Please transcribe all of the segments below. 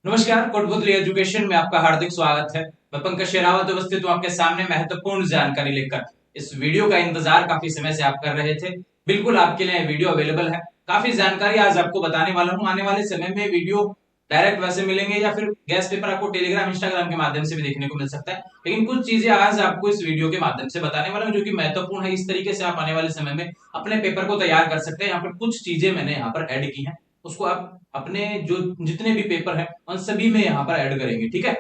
नमस्कार, कोटपुतली एजुकेशन में आपका हार्दिक स्वागत है। मैं पंकज शेरावत उपस्थित हूँ आपके सामने महत्वपूर्ण जानकारी लेकर। इस वीडियो का इंतजार काफी समय से आप कर रहे थे। बिल्कुल आपके लिए वीडियो अवेलेबल है। काफी जानकारी आज आपको बताने वाला हूँ। आने वाले समय में वीडियो डायरेक्ट वैसे मिलेंगे या फिर गैस पेपर आपको टेलीग्राम इंस्टाग्राम के माध्यम से भी देखने को मिल सकता है, लेकिन कुछ चीजें आज आपको इस वीडियो के माध्यम से बताने वाला हूँ जो कि महत्वपूर्ण है। इस तरीके से आप आने वाले समय में अपने पेपर को तैयार कर सकते हैं। यहाँ पर कुछ चीजें मैंने यहाँ पर ऐड की हैं, उसको आप अपने जो जितने भी पेपर हैं उन सभी में यहाँ पर ऐड करेंगे। ठीक है।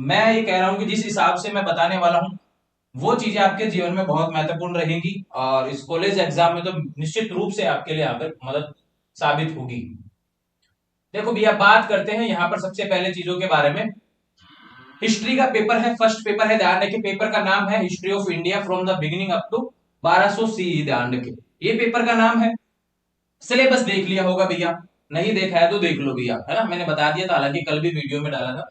मैं ये कह रहा हूँ कि जिस हिसाब से मैं बताने वाला हूँ वो चीजें आपके जीवन में बहुत महत्वपूर्ण रहेंगी और इस कॉलेज एग्जाम में तो निश्चित रूप से आपके लिए यहाँ पर मदद साबित होगी। देखो भैया, बात करते हैं यहाँ पर सबसे पहले चीजों के बारे में। हिस्ट्री का पेपर है, फर्स्ट पेपर है। ध्यान रखिए, पेपर का नाम है history of India from the beginning up to 1200 CE. ध्यान रखिए, ये पेपर का नाम है। सिलेबस देख लिया होगा भैया, नहीं देखा है तो देख लो भैया, है ना। मैंने बता दिया था, हालांकि कल भी वीडियो में डाला था।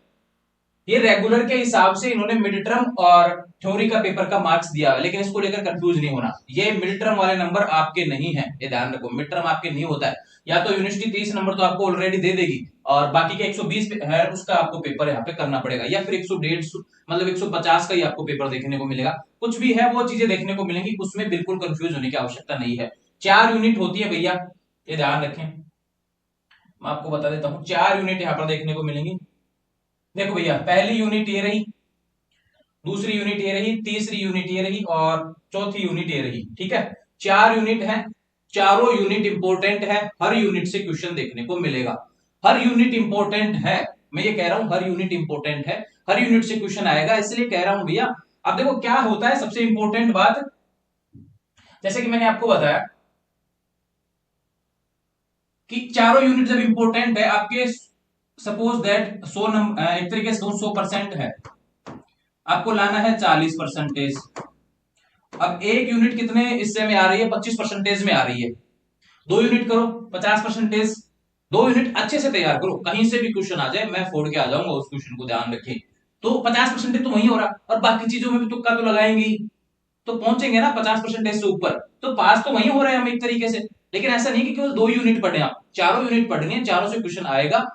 ये रेगुलर के हिसाब से इन्होंने मिड टर्म और थ्योरी का पेपर का मार्क्स दिया है, लेकिन इसको लेकर कंफ्यूज नहीं होना। ये मिड टर्म वाले नंबर आपके नहीं है, ये ध्यान रखो। मिड टर्म आपके नहीं होता है। या तो यूनिवर्सिटी 30 नंबर तो आपको ऑलरेडी दे देगी और बाकी के 120 है उसका आपको पेपर यहाँ पे करना पड़ेगा, या फिर 150 मतलब 150 का ही आपको पेपर देखने को मिलेगा। कुछ भी है वो चीजें देखने को मिलेंगी, उसमें बिल्कुल कंफ्यूज होने की आवश्यकता नहीं है। 4 यूनिट होती है भैया, ये ध्यान रखें। मैं आपको बता देता हूँ, 4 यूनिट यहाँ पर देखने को मिलेंगी। देखो भैया, पहली यूनिट ये रही, दूसरी यूनिट ये रही, तीसरी यूनिट ये रही और चौथी यूनिट ये रही। ठीक है, 4 यूनिट है। चारों यूनिट इंपॉर्टेंट है, हर यूनिट से क्वेश्चन देखने को मिलेगा। हर यूनिट इंपॉर्टेंट है, मैं ये कह रहा हूं हर यूनिट इंपॉर्टेंट है, हर यूनिट से क्वेश्चन आएगा, इसलिए कह रहा हूं भैया। अब देखो क्या होता है, सबसे इंपॉर्टेंट बात, जैसे कि मैंने आपको बताया कि चारों यूनिट जब इंपॉर्टेंट है आपके, सपोज दैट 100 नंबर, एक तरीके से 100% है, आपको लाना है 40%। अब एक यूनिट कितने इससे में आ रही है, 25% में आ रही है। 2 यूनिट करो 50%। 2 यूनिट अच्छे से तैयार करो, कहीं से भी क्वेश्चन आ जाए मैं फोड़ के आ जाऊंगा उस क्वेश्चन को, ध्यान रखें। तो 50% तो वही हो रहा, और बाकी चीजों में भी तुक्का तो लगाएंगे ही, तो पहुंचेंगे ना 50% से ऊपर, तो पास तो वही हो रहे हैं हम एक तरीके से। लेकिन ऐसा नहीं कि केवल 2 यूनिट पढ़े, आप चारों यूनिट पढ़नी है, चारों से क्वेश्चन आएगा।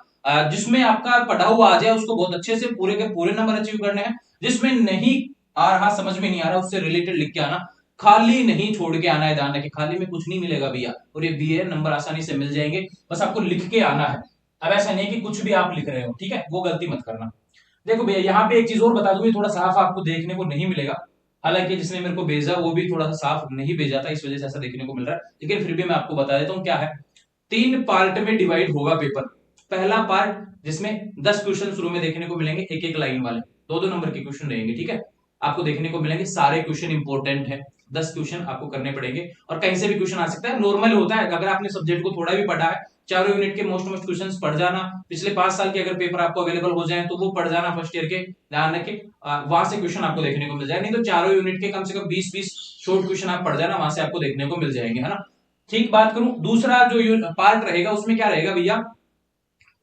जिसमें आपका पढ़ा हुआ आ जाए उसको बहुत अच्छे से पूरे के पूरे नंबर अचीव करने हैं। जिसमें नहीं आ रहा, समझ में नहीं आ रहा, उससे रिलेटेड लिख के आना, खाली नहीं छोड़ के आना है। ध्यान रखिए, खाली में कुछ नहीं मिलेगा भैया, और ये बी नंबर आसानी से मिल जाएंगे, बस आपको लिख के आना है। अब ऐसा नहीं कि कुछ भी आप लिख रहे हो, ठीक है, वो गलती मत करना। देखो भैया, यहाँ पे एक चीज और बता दूं, ये थोड़ा साफ आपको देखने को नहीं मिलेगा, हालांकि जिसने मेरे को भेजा वो भी थोड़ा सा साफ नहीं भेजा था, इस वजह से ऐसा देखने को मिल रहा है, लेकिन फिर भी मैं आपको बता देता हूँ क्या है। 3 पार्ट में डिवाइड होगा पेपर। पहला पार्ट जिसमें 10 क्वेश्चन शुरू में देखने को मिलेंगे, एक एक लाइन वाले, 2-2 नंबर के क्वेश्चन रहेंगे। ठीक है, आपको देखने को मिलेंगे, सारे क्वेश्चन इंपॉर्टेंट है, 10 क्वेश्चन आपको करने पड़ेंगे, और कहीं से भी क्वेश्चन आ सकता है, नॉर्मल होता है। अगर आपने सब्जेक्ट को थोड़ा भी पढ़ा है, चारों यूनिट के मोस्ट मोस्ट क्वेश्चंस पढ़ जाना, पिछले 5 साल के अगर पेपर आपको अवेलेबल हो जाए तो वो पढ़ जाना फर्स्ट ईयर के, ध्यान रखें। वहां से क्वेश्चन आपको देखने को मिल जाए, नहीं तो चारों यूनिट के कम से कम 20-20 शॉर्ट क्वेश्चन आप पढ़ जाना, वहां से आपको देखने को मिल जाएंगे, है ना। ठीक, बात करूं दूसरा जो पार्ट रहेगा उसमें क्या रहेगा भैया,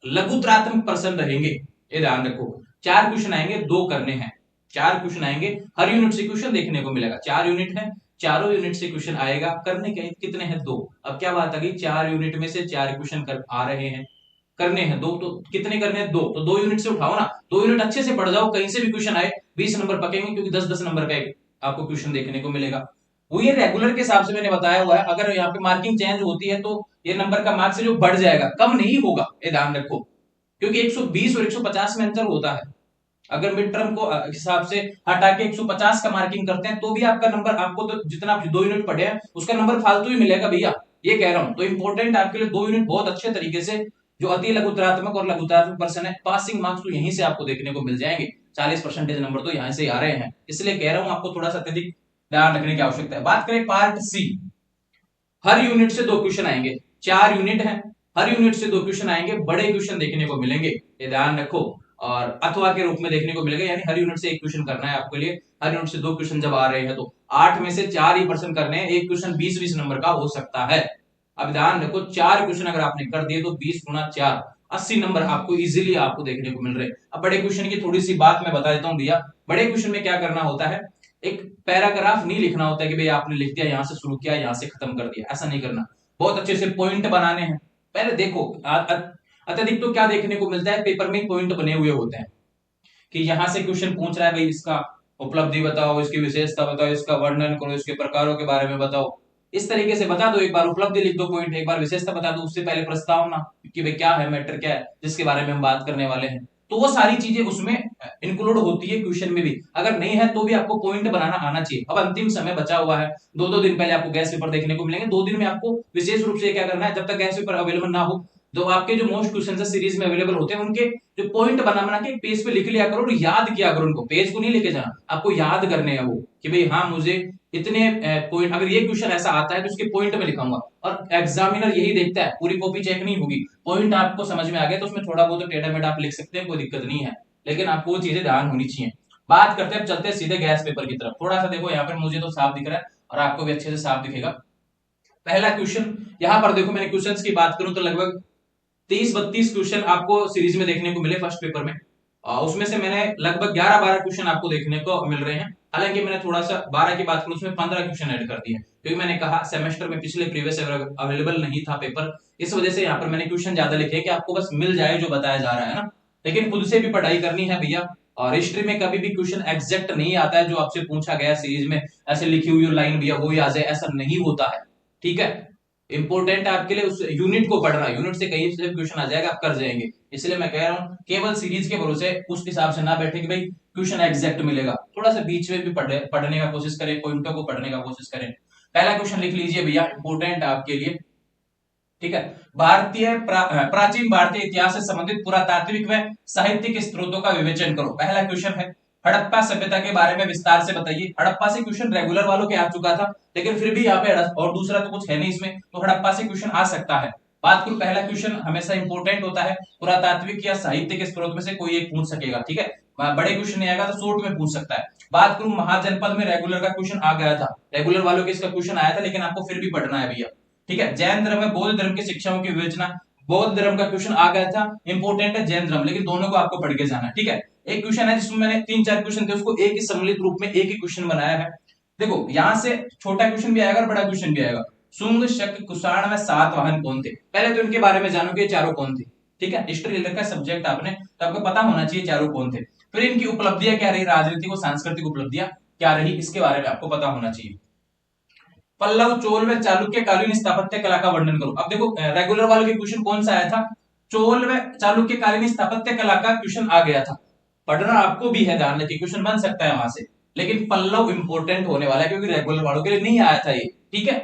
लघुत्रात्मक प्रश्न रहेंगे, ये ध्यान रखो। 4 क्वेश्चन आएंगे, 2 करने हैं। 4 क्वेश्चन आएंगे, हर यूनिट से क्वेश्चन देखने को मिलेगा। 4 यूनिट है, चारों यूनिट से क्वेश्चन आएगा, करने के कितने हैं, 2। अब क्या बात आ गई, 4 यूनिट में से 4 क्वेश्चन आ रहे हैं, करने हैं 2, तो कितने करने हैं, 2, तो 2 यूनिट से उठाओ ना। 2 यूनिट अच्छे से पढ़ जाओ, कहीं से भी क्वेश्चन आए 20 नंबर पकेंगे, क्योंकि 10-10 नंबर का एक आपको क्वेश्चन देखने को मिलेगा। वो ये रेगुलर के हिसाब से मैंने बताया हुआ है, अगर यहाँ पे मार्किंग चेंज होती है तो ये नंबर का मार्क्स जो बढ़ जाएगा, कम नहीं होगा, ये ध्यान रखो। क्योंकि 120 और 150 में अंतर होता है। अगर मिड टर्म को हिसाब से हटा के 150 का मार्किंग करते हैं तो भी आपका नंबर, आपको तो जितना आप 2 यूनिट पढ़े हैं उसका नंबर फालतू ही मिलेगा भैया, ये कह रहा हूं। तो इंपॉर्टेंट आपके लिए 2 यूनिट बहुत अच्छे तरीके से, जो अति लघुत्रात्मक और लघुत्रात्मक पर्सन है, पासिंग मार्क्स तो यहीं से आपको देखने को मिल जाएंगे। 40% नंबर तो यहां से आ रहे हैं, इसलिए कह रहा हूं आपको थोड़ा सा अत्यधिक ध्यान रखने की आवश्यकता है। बात करें पार्ट सी, हर यूनिट से 2 क्वेश्चन आएंगे। 4 यूनिट है, हर यूनिट से 2 क्वेश्चन आएंगे, बड़े क्वेश्चन देखने को मिलेंगे, ये ध्यान रखो। और अथवा के रूप में देखने को मिलेगा, यानी हर यूनिट से 1 क्वेश्चन करना है आपके लिए। हर यूनिट से 2 क्वेश्चन जब आ रहे हैं तो 8 में से 4 ही पर्सन करने हैं, एक क्वेश्चन 20-20 नंबर का हो सकता है। अब ध्यान रखो, 4 क्वेश्चन अगर आपने कर दिए तो 20 गुना 4, 80 नंबर आपको इजीली आपको देखने को मिल रहे हैं। अब बड़े क्वेश्चन की थोड़ी सी बात मैं बता देता हूं भैया। बड़े क्वेश्चन में क्या करना होता है, एक पैराग्राफ नहीं लिखना होता है कि भाई आपने लिख दिया, यहां से शुरू किया यहां से खत्म कर दिया, ऐसा नहीं करना। बहुत अच्छे से पॉइंट बनाने हैं। पहले देखो, अत्यधिक तो क्या देखने को मिलता है, पेपर में पॉइंट बने हुए होते हैं कि यहां से क्वेश्चन पूछ रहा है भाई इसका उपलब्धि बताओ, इसकी विशेषता बताओ, इसका वर्णन करो, इसके प्रकारों के बारे में बताओ। इस तरीके से बता दो, एक बार उपलब्धि लिख दो पॉइंट, एक बार विशेषता बता दो, उससे पहले प्रस्तावना कि भाई क्या है मैटर, क्या है जिसके बारे में हम बात करने वाले हैं। तो वो सारी चीजें उसमें इंक्लूड होती है क्वेश्चन में भी। अगर नहीं है तो भी आपको पॉइंट बनाना आना चाहिए। अब अंतिम समय बचा हुआ है, 2-2 दिन पहले आपको गैस पेपर देखने को मिलेंगे। 2 दिन में आपको विशेष रूप से क्या करना है, जब तक गैस पेपर अवेलेबल ना हो, जो आपके जो मोस्ट क्वेश्चन सीरीज में अवेलेबल होते हैं उनके जो पॉइंट बना बना के पेज पे लिख लिया करो और याद किया करो उनको। पेज को नहीं लेके जाना, आपको याद करने हैं वो कि भाई हाँ मुझे इतने पॉइंट, अगर ये क्वेश्चन ऐसा आता है तो उसके पॉइंट में लिखाऊंगा। और एग्जामिनर यही देखता है, पूरी कॉपी चेक नहीं होगी। पॉइंट आपको समझ में आ गया तो उसमें थोड़ा बहुत टेढ़ा मेढ़ा आप लिख सकते हैं, कोई दिक्कत नहीं है, लेकिन आपको वो चीजें ध्यान होनी चाहिए। बात करते हैं, चलते हैं सीधे गैस पेपर की तरफ। थोड़ा सा देखो यहाँ पर मुझे तो साफ दिख रहा है और आपको भी अच्छे से साफ दिखेगा। पहला क्वेश्चन यहाँ पर देखो, मैंने क्वेश्चंस की बात करूं तो लगभग 30-32 क्वेश्चन आपको सीरीज में देखने को मिले फर्स्ट पेपर में। उसमें से मैंने लगभग 11-12 क्वेश्चन आपको देखने को मिल रहे हैं। हालांकि मैंने थोड़ा सा 12 की बात करूं उसमें 15 क्वेश्चन ऐड कर दिए, क्योंकि मैंने कहा सेमेस्टर में पिछले प्रीवियस अवेलेबल नहीं था पेपर, इस वजह से यहाँ पर मैंने क्वेश्चन ज्यादा लिखे कि आपको बस मिल जाए जो बताया जा रहा है ना। लेकिन खुद से भी पढ़ाई करनी है भैया। और हिस्ट्री में कभी भी क्वेश्चन एग्जैक्ट नहीं आता है जो आपसे पूछा गया सीरीज में, ऐसे लिखी हुई लाइन भैया वो ही आ जाए, ऐसा नहीं होता है। ठीक है, इंपोर्टेंट है आपके लिए उस यूनिट को पढ़ना, यूनिट से कहीं से क्वेश्चन आ जाएगा आप कर जाएंगे। इसलिए मैं कह रहा हूं केवल सीरीज के भरोसे उस हिसाब से ना बैठे कि भाई क्वेश्चन एग्जैक्ट मिलेगा, थोड़ा सा बीच में भी पढ़ने का कोशिश करें, पॉइंटों को पढ़ने का कोशिश करें। पहला क्वेश्चन लिख लीजिए भैया, इंपोर्टेंट है आपके लिए। ठीक है, प्राचीन भारतीय इतिहास से संबंधित पुरातात्विक व साहित्यिक स्रोतों का विवेचन करो। पहला क्वेश्चन है हड़प्पा सभ्यता के बारे में विस्तार से बताइए। हड़प्पा से क्वेश्चन रेगुलर वालों के आ चुका था, लेकिन फिर भी यहाँ पे और दूसरा तो कुछ है नहीं इसमें, तो हड़प्पा से क्वेश्चन आ सकता है। बात करूं, पहला क्वेश्चन हमेशा इंपोर्टेंट होता है, पुरातात्विक या साहित्य के स्रोत में से कोई एक पूछ सकेगा। ठीक है, बड़े क्वेश्चन नहीं आएगा तो शॉर्ट में पूछ सकता है। बात करूं महाजनपद में रेगुलर का क्वेश्चन आ गया था, रेगुलर वालों के इसका क्वेश्चन आया था, लेकिन आपको फिर भी पढ़ना है भैया। ठीक है, जैन धर्म में बौद्ध धर्म की शिक्षाओं की विवेचना, बौद्ध धर्म का क्वेश्चन आ गया था, इंपोर्टेंट है जैन धर्म, लेकिन दोनों को आपको पढ़ के जाना। ठीक है, एक क्वेश्चन है जिसमें मैंने 3-4 क्वेश्चन थे उसको एक ही सम्मिलित रूप में एक ही क्वेश्चन बनाया है। देखो यहां से छोटा क्वेश्चन भी आएगा और बड़ा क्वेश्चन भी आएगा। शुंग, शक, कुषाण में 7 वाहन कौन थे? पहले तो इनके बारे में जानो कि चारों कौन थे। ठीक है, हिस्ट्री ले रखा है सब्जेक्ट आपने, तो आपको पता होना चाहिए चारों कौन थे। फिर इनकी उपलब्धियां क्या रही, राजनीतिक और सांस्कृतिक उपलब्धियां क्या रही, इसके बारे में आपको पता होना चाहिए। पल्लव, चोल व चालुक्य कालीन स्थापत्य कला का वर्णन करो। अब देखो रेगुलर वालों के क्वेश्चन कौन सा आया था, चोल व चालुक्य कालीन स्थापत्य कला का क्वेश्चन आ गया था। पढ़ना आपको भी है, ध्यान रखिए क्वेश्चन बन सकता है वहां से, लेकिन पल्लव इंपोर्टेंट होने वाला है क्योंकि रेगुलर वालों के लिए नहीं आया था ये। ठीक है,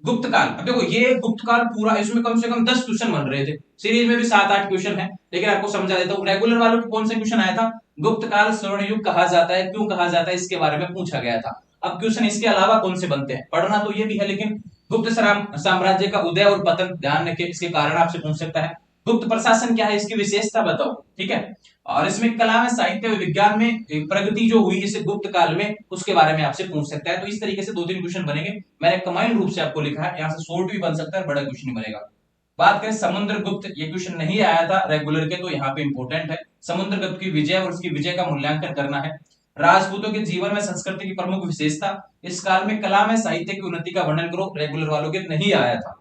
गुप्त काल, अब देखो ये गुप्त काल पूरा, इसमें कम से कम 10 क्वेश्चन बन रहे थे, सीरीज में भी 7-8 क्वेश्चन है, लेकिन आपको समझा देता हूँ रेगुलर वालों के कौन से क्वेश्चन आया था। गुप्त काल स्वर्ण युग कहा जाता है, क्यों कहा जाता है इसके बारे में पूछा गया था। अब क्वेश्चन इसके अलावा कौन से बनते हैं, पढ़ना तो ये भी है, लेकिन गुप्त साम्राज्य का उदय और पतन, ध्यान रखिए इसके कारण आपसे पूछ सकता है। गुप्त प्रशासन क्या है, इसकी विशेषता बताओ। ठीक है, और इसमें कला में, साहित्य में, विज्ञान में प्रगति जो हुई इस गुप्त काल में, उसके बारे में आपसे पूछ सकता है। तो इस तरीके से 2-3 क्वेश्चन बनेंगे, मैंने कंबाइंड रूप से आपको लिखा है, यहाँ से शॉर्ट भी बन सकता है, बड़ा क्वेश्चन नहीं बनेगा। बात करें समुद्रगुप्त, ये क्वेश्चन नहीं आया था रेगुलर के, तो यहाँ पे इंपोर्टेंट है। समुद्रगुप्त की विजय और उसकी विजय का मूल्यांकन करना है। राजपूतों के जीवन में संस्कृति की प्रमुख विशेषता, इस काल में कला में साहित्य की उन्नति का वर्णन करो, रेगुलर वालों के नहीं आया था।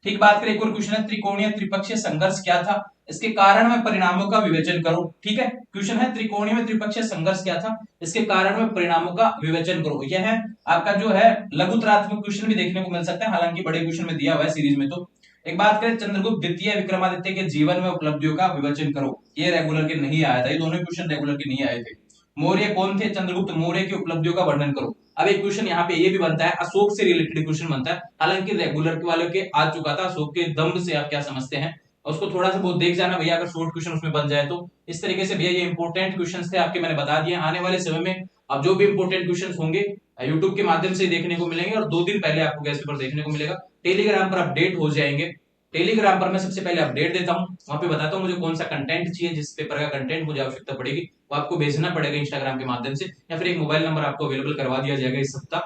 ठीक, बात करें एक और क्वेश्चन है, त्रिकोणीय त्रिपक्षीय संघर्ष क्या था, इसके कारण में परिणामों का विवेचन करो। ठीक है, क्वेश्चन है त्रिकोणीय में त्रिपक्षीय संघर्ष क्या था, इसके कारण में परिणामों का विवेचन करो। यह है आपका जो है लघुतरात्मक क्वेश्चन भी देखने को मिल सकता है, हालांकि बड़े क्वेश्चन में दिया हुआ है सीरीज में। तो एक बात करें चंद्रगुप्त द्वितीय विक्रमादित्य के जीवन में उपलब्धियों का विवेचन करो, ये रेगुलर के नहीं आया था, ये दोनों क्वेश्चन रेगुलर के नहीं आए थे। मौर्य कौन थे, चंद्रगुप्त मौर्य की उपलब्धियों का वर्णन करो। अब एक क्वेश्चन यहाँ पे ये भी बनता है, अशोक से रिलेटेड क्वेश्चन बनता है, हालांकि रेगुलर वालों के आ चुका था, अशोक के दम्भ से आप क्या समझते हैं, उसको थोड़ा सा बहुत देख जाना भैया, अगर शॉर्ट क्वेश्चन उसमें बन जाए तो। इस तरीके से भैया ये इंपोर्टेंट क्वेश्चन थे आपके, मैंने बता दिए। आने वाले समय में अब जो भी इंपोर्टेंट क्वेश्चन होंगे यूट्यूब के माध्यम से देखने को मिलेंगे, और 2 दिन पहले आपको गैस पेपर देखने को मिलेगा, टेलीग्राम पर अपडेट हो जाएंगे। टेलीग्राम पर मैं सबसे पहले अपडेट देता हूँ, वहां पे बताता हूँ मुझे कौन सा कंटेंट चाहिए, जिस पेपर का कंटेंट मुझे आवश्यकता पड़ेगी वो आपको भेजना पड़ेगा इंस्टाग्राम के माध्यम से, या फिर एक मोबाइल नंबर आपको अवेलेबल करवा दिया जाएगा इस सप्ताह,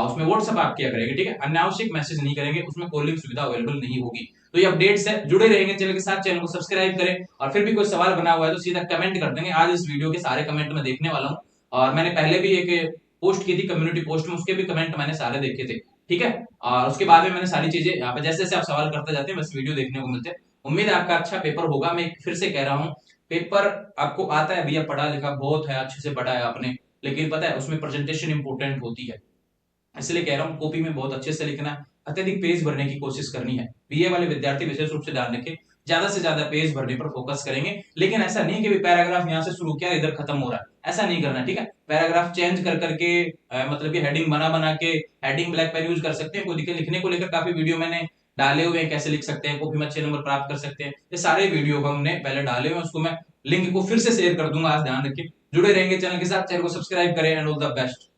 उसमें व्हाट्सएप आप किया करेंगे। ठीक है, अनावश्यक मैसेज नहीं करेंगे, उसमें कॉलिंग सुविधा अवेलेबल नहीं होगी। तो ये अपडेट्स है, जुड़े रहेंगे चैनल के साथ, चैनल को सब्सक्राइब करें, और फिर भी कोई सवाल बना हुआ है तो सीधा कमेंट कर देंगे। आज इस वीडियो के सारे कमेंट मैं देखने वाला हूँ, और मैंने पहले भी एक पोस्ट की थी कम्युनिटी पोस्ट में, उसके भी कमेंट मैंने सारे देखे थे। ठीक है, और उसके बाद में मैंने सारी चीजें यहाँ पे जैसे जैसे आप सवाल करते जाते हैं बस वीडियो देखने को मिलते हैं। उम्मीद है आपका अच्छा पेपर होगा। मैं फिर से कह रहा हूं, पेपर आपको आता है भैया, पढ़ा लिखा बहुत है, अच्छे से पढ़ा है आपने, लेकिन पता है उसमें प्रेजेंटेशन इंपॉर्टेंट होती है। इसलिए कह रहा हूँ कॉपी में बहुत अच्छे से लिखना, अत्यधिक पेज भरने की कोशिश करनी है। बीए वाले विद्यार्थी विशेष रूप से ध्यान रखें, ज्यादा से ज्यादा पेज भरने पर फोकस करेंगे। लेकिन ऐसा नहीं कि पैराग्राफ यहाँ से शुरू किया इधर खत्म हो रहा है, ऐसा नहीं करना, ठीक है। पैराग्राफ चेंज कर करके मतलब कि हेडिंग बना बना के, हेडिंग ब्लैक पेन यूज कर सकते हैं, कोई दिक्कत। लिखने को लेकर काफी वीडियो मैंने डाले हुए हैं, कैसे लिख सकते हैं, कॉपी में अच्छे नंबर प्राप्त कर सकते हैं, ये सारे वीडियो हमने पहले डाले हुए हैं। उसको मैं लिंक को फिर से शेयर कर दूंगा, आज ध्यान रखिए। जुड़े रहेंगे चैनल के साथ, चैनल को सब्सक्राइब करें एंड ऑल द बेस्ट।